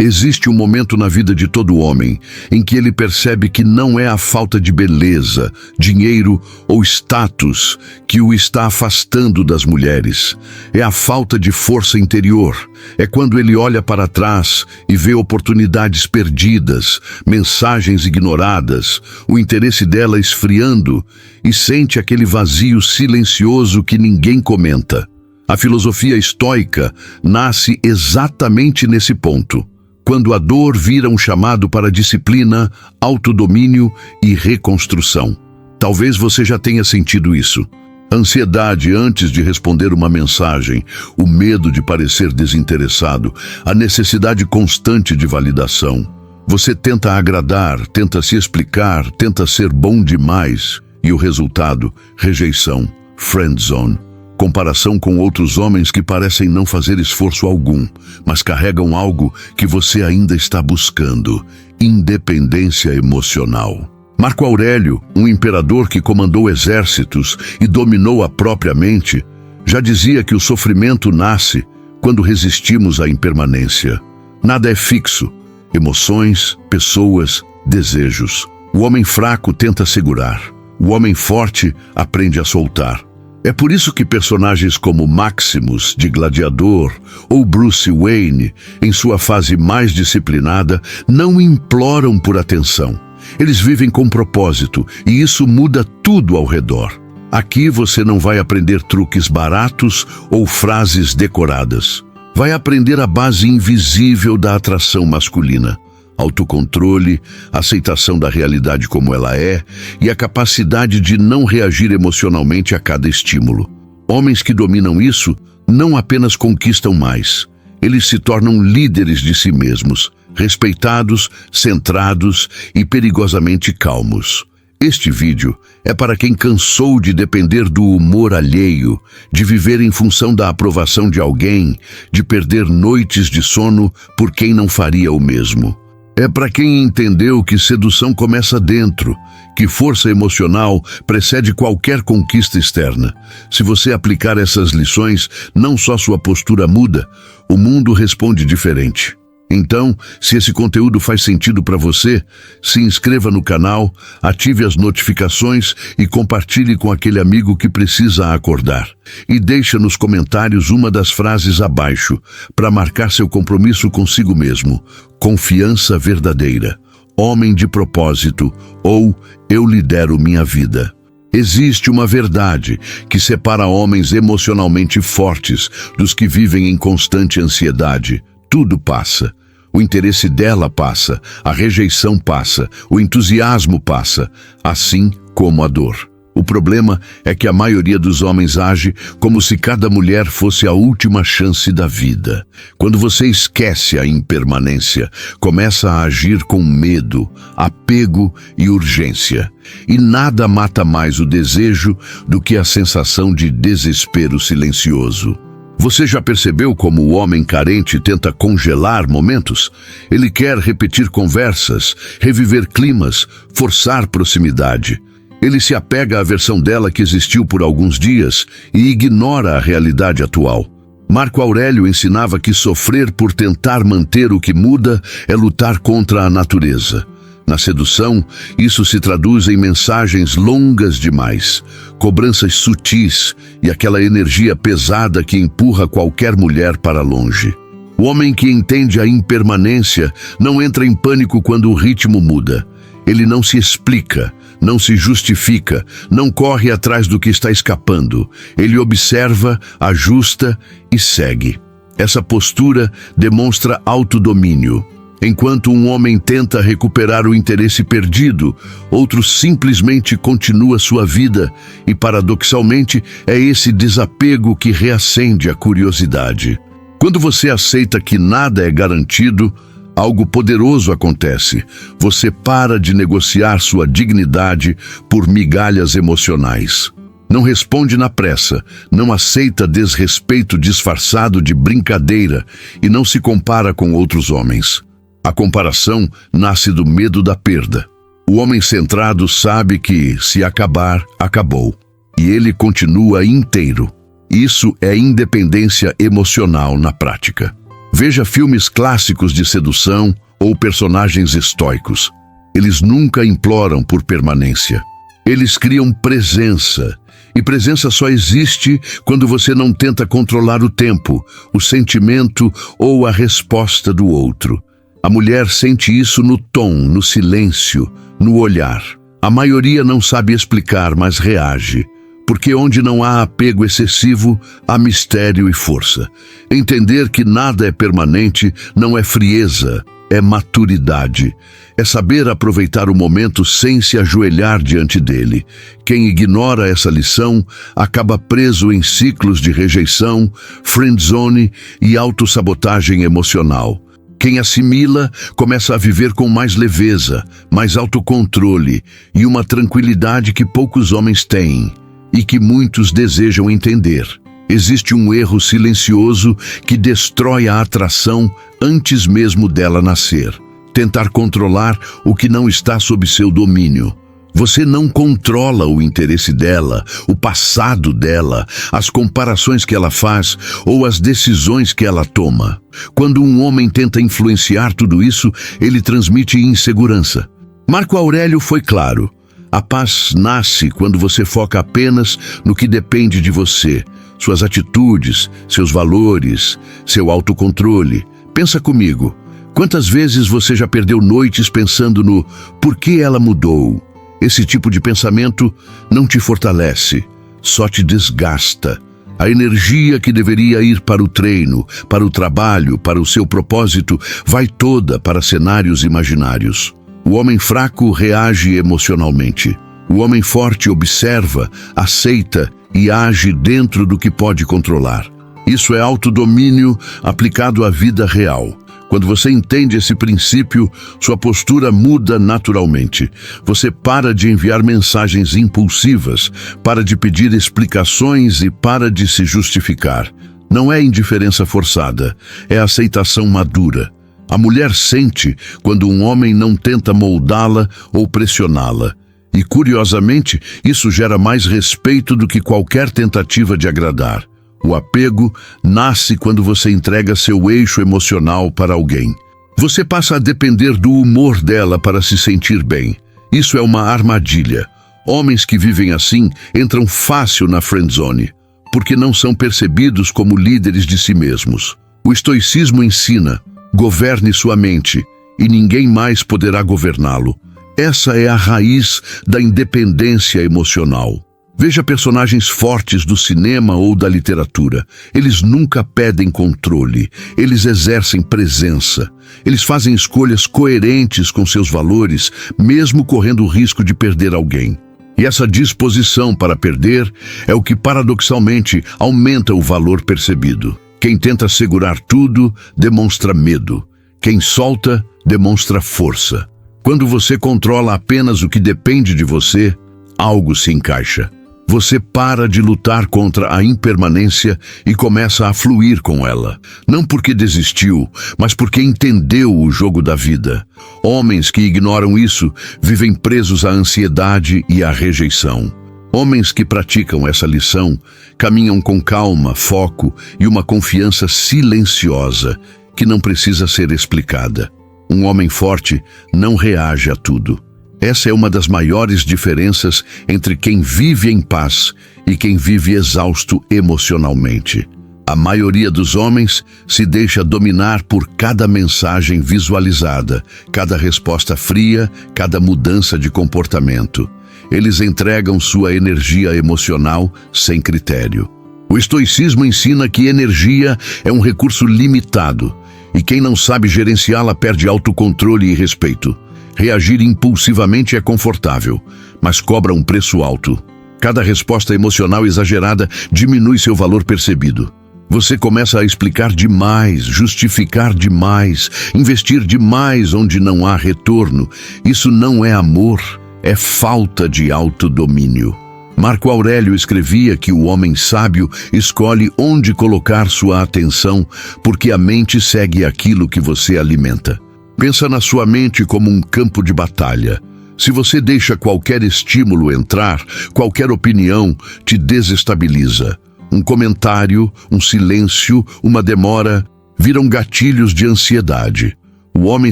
Existe um momento na vida de todo homem em que ele percebe que não é a falta de beleza, dinheiro ou status que o está afastando das mulheres. É a falta de força interior. É quando ele olha para trás e vê oportunidades perdidas, mensagens ignoradas, o interesse dela esfriando e sente aquele vazio silencioso que ninguém comenta. A filosofia estoica nasce exatamente nesse ponto, quando a dor vira um chamado para disciplina, autodomínio e reconstrução. Talvez você já tenha sentido isso. Ansiedade antes de responder uma mensagem, o medo de parecer desinteressado, a necessidade constante de validação. Você tenta agradar, tenta se explicar, tenta ser bom demais. E o resultado? Rejeição, friendzone. Comparação com outros homens que parecem não fazer esforço algum, mas carregam algo que você ainda está buscando: independência emocional. Marco Aurélio, um imperador que comandou exércitos e dominou a própria mente, já dizia que o sofrimento nasce quando resistimos à impermanência. Nada é fixo: emoções, pessoas, desejos. O homem fraco tenta segurar, o homem forte aprende a soltar. É por isso que personagens como Maximus, de Gladiador, ou Bruce Wayne, em sua fase mais disciplinada, não imploram por atenção. Eles vivem com propósito, e isso muda tudo ao redor. Aqui você não vai aprender truques baratos ou frases decoradas. Vai aprender a base invisível da atração masculina: autocontrole, aceitação da realidade como ela é e a capacidade de não reagir emocionalmente a cada estímulo. Homens que dominam isso não apenas conquistam mais, eles se tornam líderes de si mesmos, respeitados, centrados e perigosamente calmos. Este vídeo é para quem cansou de depender do humor alheio, de viver em função da aprovação de alguém, de perder noites de sono por quem não faria o mesmo. É para quem entendeu que sedução começa dentro, que força emocional precede qualquer conquista externa. Se você aplicar essas lições, não só sua postura muda, o mundo responde diferente. Então, se esse conteúdo faz sentido para você, se inscreva no canal, ative as notificações e compartilhe com aquele amigo que precisa acordar. E deixe nos comentários uma das frases abaixo, para marcar seu compromisso consigo mesmo: confiança verdadeira, homem de propósito ou eu lidero minha vida. Existe uma verdade que separa homens emocionalmente fortes dos que vivem em constante ansiedade. Tudo passa. O interesse dela passa, a rejeição passa, o entusiasmo passa, assim como a dor. O problema é que a maioria dos homens age como se cada mulher fosse a última chance da vida. Quando você esquece a impermanência, começa a agir com medo, apego e urgência. E nada mata mais o desejo do que a sensação de desespero silencioso. Você já percebeu como o homem carente tenta congelar momentos? Ele quer repetir conversas, reviver climas, forçar proximidade. Ele se apega à versão dela que existiu por alguns dias e ignora a realidade atual. Marco Aurélio ensinava que sofrer por tentar manter o que muda é lutar contra a natureza. Na sedução, isso se traduz em mensagens longas demais, cobranças sutis e aquela energia pesada que empurra qualquer mulher para longe. O homem que entende a impermanência não entra em pânico quando o ritmo muda. Ele não se explica, não se justifica, não corre atrás do que está escapando. Ele observa, ajusta e segue. Essa postura demonstra autodomínio. Enquanto um homem tenta recuperar o interesse perdido, outro simplesmente continua sua vida e, paradoxalmente, é esse desapego que reacende a curiosidade. Quando você aceita que nada é garantido, algo poderoso acontece. Você para de negociar sua dignidade por migalhas emocionais. Não responde na pressa, não aceita desrespeito disfarçado de brincadeira e não se compara com outros homens. A comparação nasce do medo da perda. O homem centrado sabe que, se acabar, acabou. E ele continua inteiro. Isso é independência emocional na prática. Veja filmes clássicos de sedução ou personagens estoicos. Eles nunca imploram por permanência. Eles criam presença. E presença só existe quando você não tenta controlar o tempo, o sentimento ou a resposta do outro. A mulher sente isso no tom, no silêncio, no olhar. A maioria não sabe explicar, mas reage. Porque onde não há apego excessivo, há mistério e força. Entender que nada é permanente não é frieza, é maturidade. É saber aproveitar o momento sem se ajoelhar diante dele. Quem ignora essa lição acaba preso em ciclos de rejeição, friendzone e autossabotagem emocional. Quem assimila começa a viver com mais leveza, mais autocontrole e uma tranquilidade que poucos homens têm e que muitos desejam entender. Existe um erro silencioso que destrói a atração antes mesmo dela nascer. Tentar controlar o que não está sob seu domínio. Você não controla o interesse dela, o passado dela, as comparações que ela faz ou as decisões que ela toma. Quando um homem tenta influenciar tudo isso, ele transmite insegurança. Marco Aurélio foi claro. A paz nasce quando você foca apenas no que depende de você, suas atitudes, seus valores, seu autocontrole. Pensa comigo. Quantas vezes você já perdeu noites pensando no por que ela mudou? Esse tipo de pensamento não te fortalece, só te desgasta. A energia que deveria ir para o treino, para o trabalho, para o seu propósito, vai toda para cenários imaginários. O homem fraco reage emocionalmente. O homem forte observa, aceita e age dentro do que pode controlar. Isso é autodomínio aplicado à vida real. Quando você entende esse princípio, sua postura muda naturalmente. Você para de enviar mensagens impulsivas, para de pedir explicações e para de se justificar. Não é indiferença forçada, é aceitação madura. A mulher sente quando um homem não tenta moldá-la ou pressioná-la. E, curiosamente, isso gera mais respeito do que qualquer tentativa de agradar. O apego nasce quando você entrega seu eixo emocional para alguém. Você passa a depender do humor dela para se sentir bem. Isso é uma armadilha. Homens que vivem assim entram fácil na friendzone, porque não são percebidos como líderes de si mesmos. O estoicismo ensina: governe sua mente e ninguém mais poderá governá-lo. Essa é a raiz da independência emocional. Veja personagens fortes do cinema ou da literatura. Eles nunca pedem controle, eles exercem presença. Eles fazem escolhas coerentes com seus valores, mesmo correndo o risco de perder alguém. E essa disposição para perder é o que paradoxalmente aumenta o valor percebido. Quem tenta segurar tudo demonstra medo. Quem solta demonstra força. Quando você controla apenas o que depende de você, algo se encaixa. Você para de lutar contra a impermanência e começa a fluir com ela. Não porque desistiu, mas porque entendeu o jogo da vida. Homens que ignoram isso vivem presos à ansiedade e à rejeição. Homens que praticam essa lição caminham com calma, foco e uma confiança silenciosa que não precisa ser explicada. Um homem forte não reage a tudo. Essa é uma das maiores diferenças entre quem vive em paz e quem vive exausto emocionalmente. A maioria dos homens se deixa dominar por cada mensagem visualizada, cada resposta fria, cada mudança de comportamento. Eles entregam sua energia emocional sem critério. O estoicismo ensina que energia é um recurso limitado e quem não sabe gerenciá-la perde autocontrole e respeito. Reagir impulsivamente é confortável, mas cobra um preço alto. Cada resposta emocional exagerada diminui seu valor percebido. Você começa a explicar demais, justificar demais, investir demais onde não há retorno. Isso não é amor, é falta de autodomínio. Marco Aurélio escrevia que o homem sábio escolhe onde colocar sua atenção, porque a mente segue aquilo que você alimenta. Pensa na sua mente como um campo de batalha. Se você deixa qualquer estímulo entrar, qualquer opinião te desestabiliza. Um comentário, um silêncio, uma demora viram gatilhos de ansiedade. O homem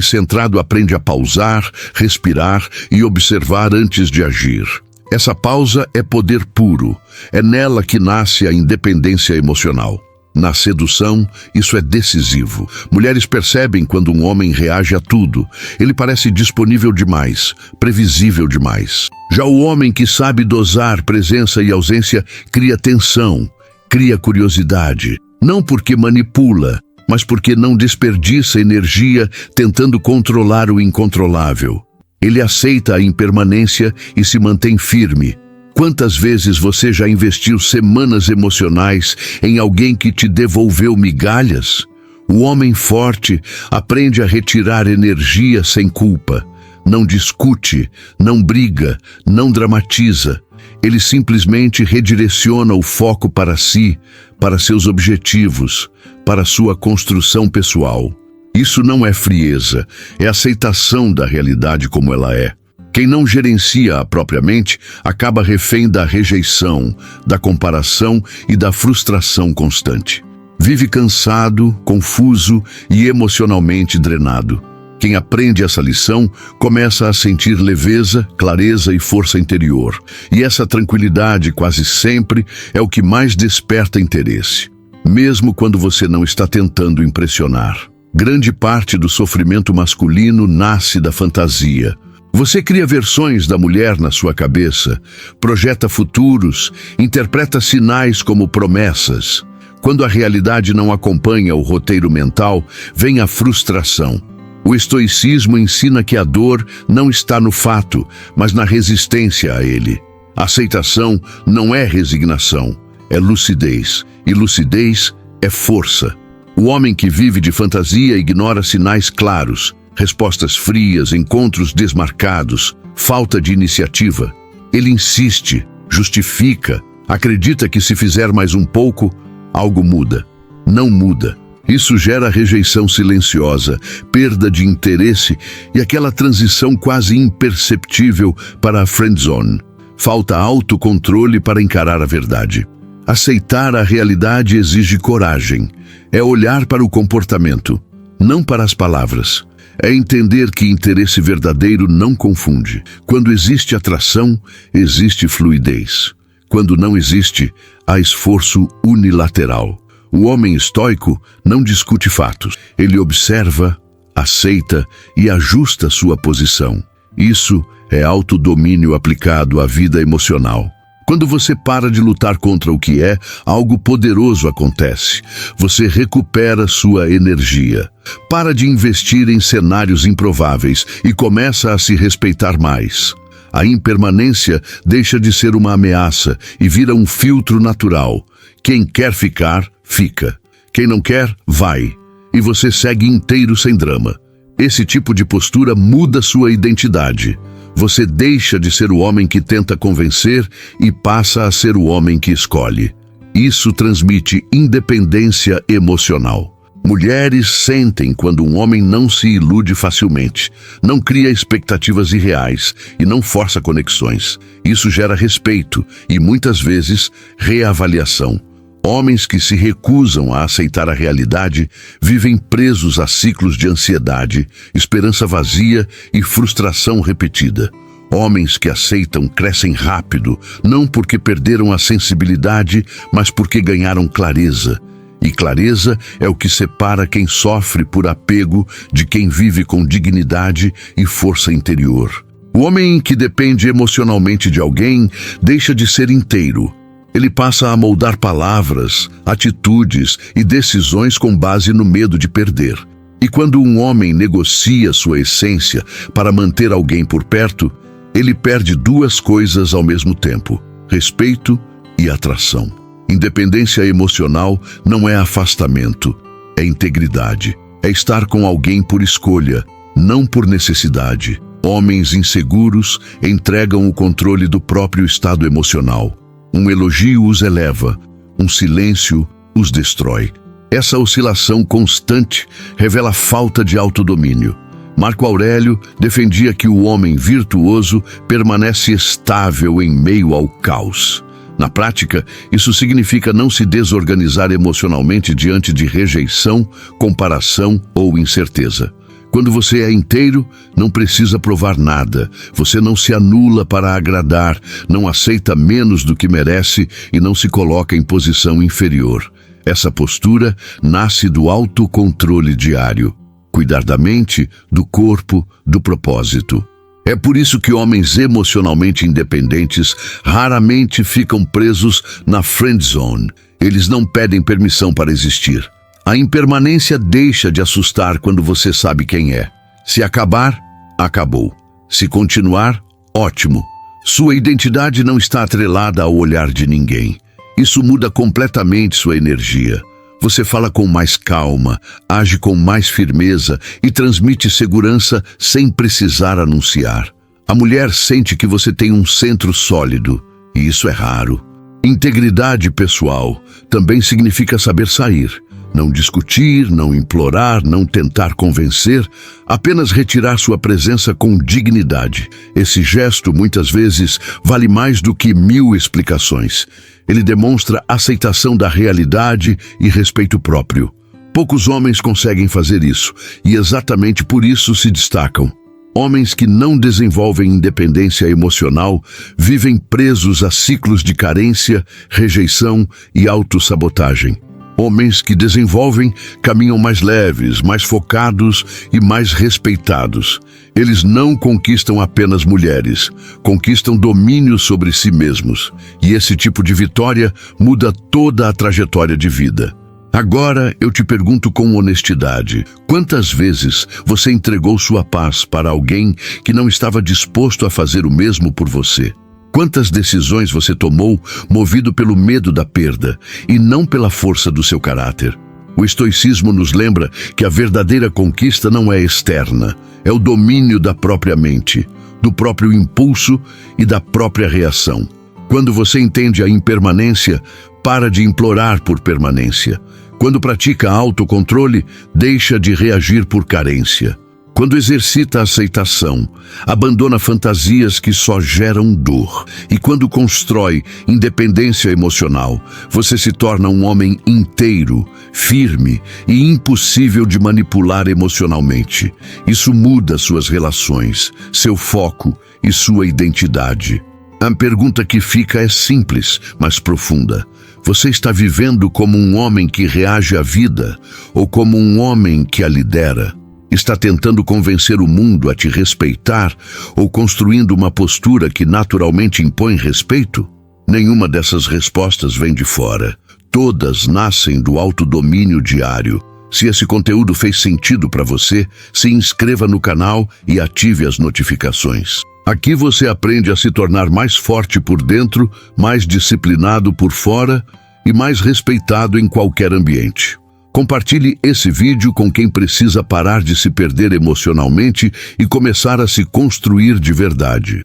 centrado aprende a pausar, respirar e observar antes de agir. Essa pausa é poder puro. É nela que nasce a independência emocional. Na sedução, isso é decisivo. Mulheres percebem quando um homem reage a tudo. Ele parece disponível demais, previsível demais. Já o homem que sabe dosar presença e ausência cria tensão, cria curiosidade. Não porque manipula, mas porque não desperdiça energia tentando controlar o incontrolável. Ele aceita a impermanência e se mantém firme. Quantas vezes você já investiu semanas emocionais em alguém que te devolveu migalhas? O homem forte aprende a retirar energia sem culpa. Não discute, não briga, não dramatiza. Ele simplesmente redireciona o foco para si, para seus objetivos, para sua construção pessoal. Isso não é frieza, é aceitação da realidade como ela é. Quem não gerencia-a propriamente acaba refém da rejeição, da comparação e da frustração constante. Vive cansado, confuso e emocionalmente drenado. Quem aprende essa lição começa a sentir leveza, clareza e força interior. E essa tranquilidade quase sempre é o que mais desperta interesse, mesmo quando você não está tentando impressionar. Grande parte do sofrimento masculino nasce da fantasia. Você cria versões da mulher na sua cabeça, projeta futuros, interpreta sinais como promessas. Quando a realidade não acompanha o roteiro mental, vem a frustração. O estoicismo ensina que a dor não está no fato, mas na resistência a ele. Aceitação não é resignação, é lucidez. E lucidez é força. O homem que vive de fantasia ignora sinais claros, respostas frias, encontros desmarcados, falta de iniciativa. Ele insiste, justifica, acredita que se fizer mais um pouco, algo muda. Não muda. Isso gera rejeição silenciosa, perda de interesse e aquela transição quase imperceptível para a friendzone. Falta autocontrole para encarar a verdade. Aceitar a realidade exige coragem. É olhar para o comportamento, não para as palavras. É entender que interesse verdadeiro não confunde. Quando existe atração, existe fluidez. Quando não existe, há esforço unilateral. O homem estoico não discute fatos. Ele observa, aceita e ajusta sua posição. Isso é autodomínio aplicado à vida emocional. Quando você para de lutar contra o que é, algo poderoso acontece. Você recupera sua energia. Para de investir em cenários improváveis e começa a se respeitar mais. A impermanência deixa de ser uma ameaça e vira um filtro natural. Quem quer ficar, fica. Quem não quer, vai. E você segue inteiro sem drama. Esse tipo de postura muda sua identidade. Você deixa de ser o homem que tenta convencer e passa a ser o homem que escolhe. Isso transmite independência emocional. Mulheres sentem quando um homem não se ilude facilmente, não cria expectativas irreais e não força conexões. Isso gera respeito e, muitas vezes, reavaliação. Homens que se recusam a aceitar a realidade vivem presos a ciclos de ansiedade, esperança vazia e frustração repetida. Homens que aceitam crescem rápido, não porque perderam a sensibilidade, mas porque ganharam clareza. E clareza é o que separa quem sofre por apego de quem vive com dignidade e força interior. O homem que depende emocionalmente de alguém deixa de ser inteiro. Ele passa a moldar palavras, atitudes e decisões com base no medo de perder. E quando um homem negocia sua essência para manter alguém por perto, ele perde duas coisas ao mesmo tempo: respeito e atração. Independência emocional não é afastamento, é integridade. É estar com alguém por escolha, não por necessidade. Homens inseguros entregam o controle do próprio estado emocional. Um elogio os eleva, um silêncio os destrói. Essa oscilação constante revela falta de autodomínio. Marco Aurélio defendia que o homem virtuoso permanece estável em meio ao caos. Na prática, isso significa não se desorganizar emocionalmente diante de rejeição, comparação ou incerteza. Quando você é inteiro, não precisa provar nada. Você não se anula para agradar, não aceita menos do que merece e não se coloca em posição inferior. Essa postura nasce do autocontrole diário. Cuidar da mente, do corpo, do propósito. É por isso que homens emocionalmente independentes raramente ficam presos na friend zone. Eles não pedem permissão para existir. A impermanência deixa de assustar quando você sabe quem é. Se acabar, acabou. Se continuar, ótimo. Sua identidade não está atrelada ao olhar de ninguém. Isso muda completamente sua energia. Você fala com mais calma, age com mais firmeza e transmite segurança sem precisar anunciar. A mulher sente que você tem um centro sólido, e isso é raro. Integridade pessoal também significa saber sair. Não discutir, não implorar, não tentar convencer, apenas retirar sua presença com dignidade. Esse gesto, muitas vezes, vale mais do que 1000 explicações. Ele demonstra aceitação da realidade e respeito próprio. Poucos homens conseguem fazer isso, e exatamente por isso se destacam. Homens que não desenvolvem independência emocional vivem presos a ciclos de carência, rejeição e autossabotagem. Homens que desenvolvem caminham mais leves, mais focados e mais respeitados. Eles não conquistam apenas mulheres, conquistam domínio sobre si mesmos. E esse tipo de vitória muda toda a trajetória de vida. Agora eu te pergunto com honestidade, quantas vezes você entregou sua paz para alguém que não estava disposto a fazer o mesmo por você? Quantas decisões você tomou movido pelo medo da perda e não pela força do seu caráter? O estoicismo nos lembra que a verdadeira conquista não é externa, é o domínio da própria mente, do próprio impulso e da própria reação. Quando você entende a impermanência, para de implorar por permanência. Quando pratica autocontrole, deixa de reagir por carência. Quando exercita a aceitação, abandona fantasias que só geram dor. E quando constrói independência emocional, você se torna um homem inteiro, firme e impossível de manipular emocionalmente. Isso muda suas relações, seu foco e sua identidade. A pergunta que fica é simples, mas profunda. Você está vivendo como um homem que reage à vida ou como um homem que a lidera? Está tentando convencer o mundo a te respeitar ou construindo uma postura que naturalmente impõe respeito? Nenhuma dessas respostas vem de fora. Todas nascem do autodomínio diário. Se esse conteúdo fez sentido para você, se inscreva no canal e ative as notificações. Aqui você aprende a se tornar mais forte por dentro, mais disciplinado por fora e mais respeitado em qualquer ambiente. Compartilhe esse vídeo com quem precisa parar de se perder emocionalmente e começar a se construir de verdade.